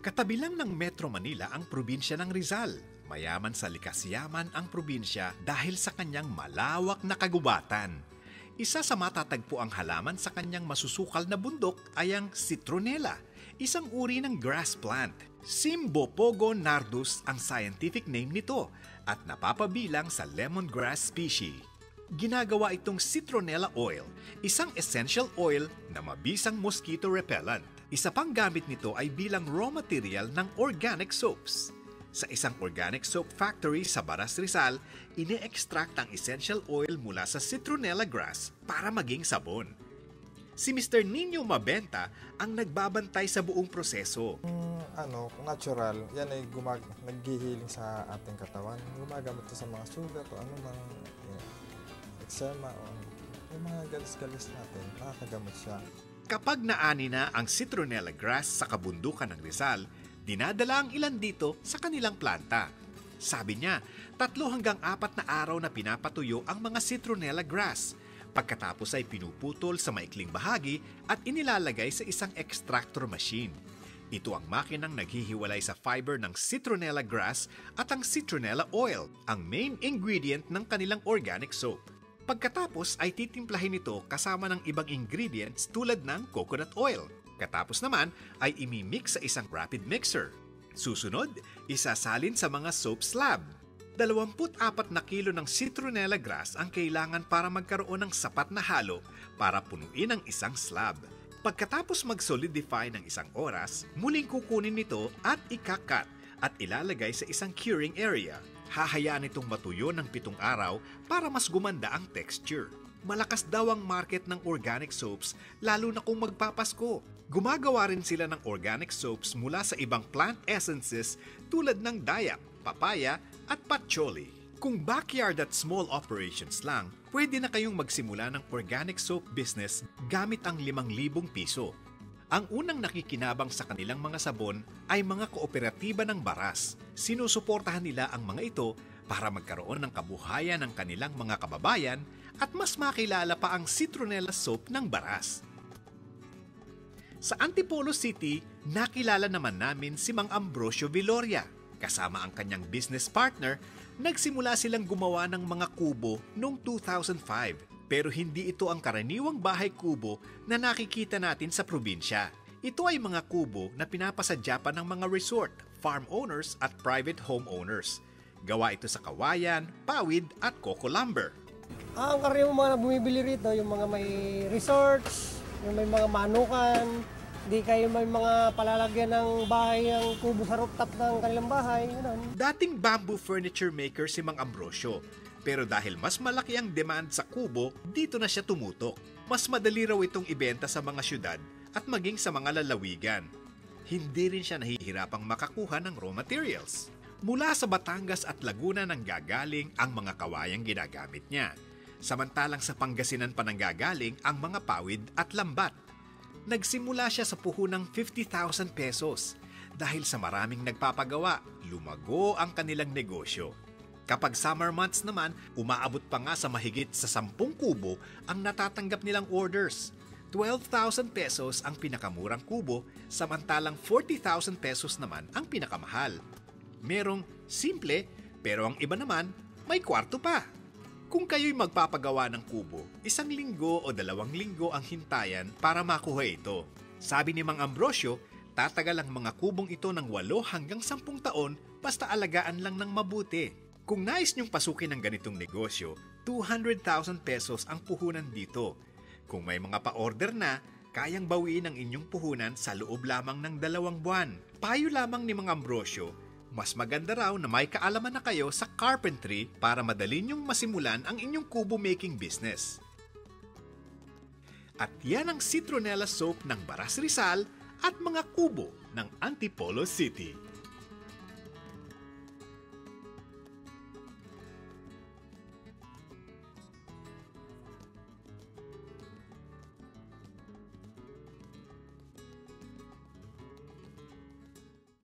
Katabi lang ng Metro Manila ang probinsya ng Rizal. Mayaman sa likas yaman ang probinsya dahil sa kanyang malawak na kagubatan. Isa sa matatagpo ang halaman sa kanyang masusukal na bundok ay ang citronella, isang uri ng grass plant. Cymbopogon nardus ang scientific name nito at napapabilang sa lemongrass species. Ginagawa itong citronella oil, isang essential oil na mabisang mosquito repellent. Isa pang gamit nito ay bilang raw material ng organic soaps. Sa isang organic soap factory sa Baras Rizal, ine-extract ang essential oil mula sa citronella grass para maging sabon. Si Mr. Nino Mabenta ang nagbabantay sa buong proseso. Natural, yan ay naghihiling sa ating katawan. Gumagamit sa mga sugat o anumang eczema o yung mga galis-galis natin, nakakagamot siya. Kapag naani na ang citronella grass sa kabundukan ng Rizal, dinadala ang ilan dito sa kanilang planta. Sabi niya, 3 hanggang 4 na araw na pinapatuyo ang mga citronella grass. Pagkatapos ay pinuputol sa maikling bahagi at inilalagay sa isang extractor machine. Ito ang makinang naghihiwalay sa fiber ng citronella grass at ang citronella oil, ang main ingredient ng kanilang organic soap. Pagkatapos ay titimplahin ito kasama ng ibang ingredients tulad ng coconut oil. Katapos naman ay imimix sa isang rapid mixer. Susunod, isasalin sa mga soap slab. 24 na kilo ng citronella grass ang kailangan para magkaroon ng sapat na halo para punuin ang isang slab. Pagkatapos mag-solidify ng 1 oras, muling kukunin nito at ikakat at ilalagay sa isang curing area. Hahayaan itong matuyo ng 7 araw para mas gumanda ang texture. Malakas daw ang market ng organic soaps lalo na kung magpapasko. Gumagawa rin sila ng organic soaps mula sa ibang plant essences tulad ng dayak, papaya at patchouli. Kung backyard at small operations lang, pwede na kayong magsimula ng organic soap business gamit ang 5,000 piso. Ang unang nakikinabang sa kanilang mga sabon ay mga kooperatiba ng Baras. Sinusuportahan nila ang mga ito para magkaroon ng kabuhayan ng kanilang mga kababayan at mas makilala pa ang citronella soap ng Baras. Sa Antipolo City, nakilala naman namin si Mang Ambrosio Viloria. Kasama ang kanyang business partner, nagsimula silang gumawa ng mga kubo noong 2005. Pero hindi ito ang karaniwang bahay kubo na nakikita natin sa probinsya. Ito ay mga kubo na pinapasadya pa ng mga resort, farm owners at private homeowners. Gawa ito sa kawayan, pawid at coco lumber. Ang karaniwang mga bumibili rito, yung mga may resorts, yung may mga manukan, di kayo may mga palalagyan ng bahay ng kubo sa rooftop ng kanilang bahay. Ganun. Dating bamboo furniture maker si Mang Ambrosio. Pero dahil mas malaki ang demand sa kubo, dito na siya tumutok. Mas madali raw itong ibenta sa mga syudad at maging sa mga lalawigan. Hindi rin siya nahihirapang makakuha ng raw materials. Mula sa Batangas at Laguna nang gagaling ang mga kawayang ginagamit niya. Samantalang sa Pangasinan pa nang gagaling ang mga pawid at lambat. Nagsimula siya sa puhunang 50,000 pesos. Dahil sa maraming nagpapagawa, lumago ang kanilang negosyo. Kapag summer months naman, umaabot pa nga sa mahigit sa 10 kubo ang natatanggap nilang orders. 12,000 pesos ang pinakamurang kubo, samantalang 40,000 pesos naman ang pinakamahal. Merong simple, pero ang iba naman may kwarto pa. Kung kayo'y magpapagawa ng kubo, 1 linggo o 2 linggo ang hintayan para makuha ito. Sabi ni Mang Ambrosio, tatagal ang mga kubong ito ng 8 hanggang 10 taon basta alagaan lang ng mabuti. Kung nais niyong pasukin ang ganitong negosyo, 200,000 pesos ang puhunan dito. Kung may mga pa-order na, kayang bawiin ang inyong puhunan sa loob lamang ng 2 buwan. Payo lamang ni Mang Ambrosio, mas maganda raw na may kaalaman na kayo sa carpentry para madali niyong masimulan ang inyong kubo making business. At yan ang citronella soap ng Baras Rizal at mga kubo ng Antipolo City.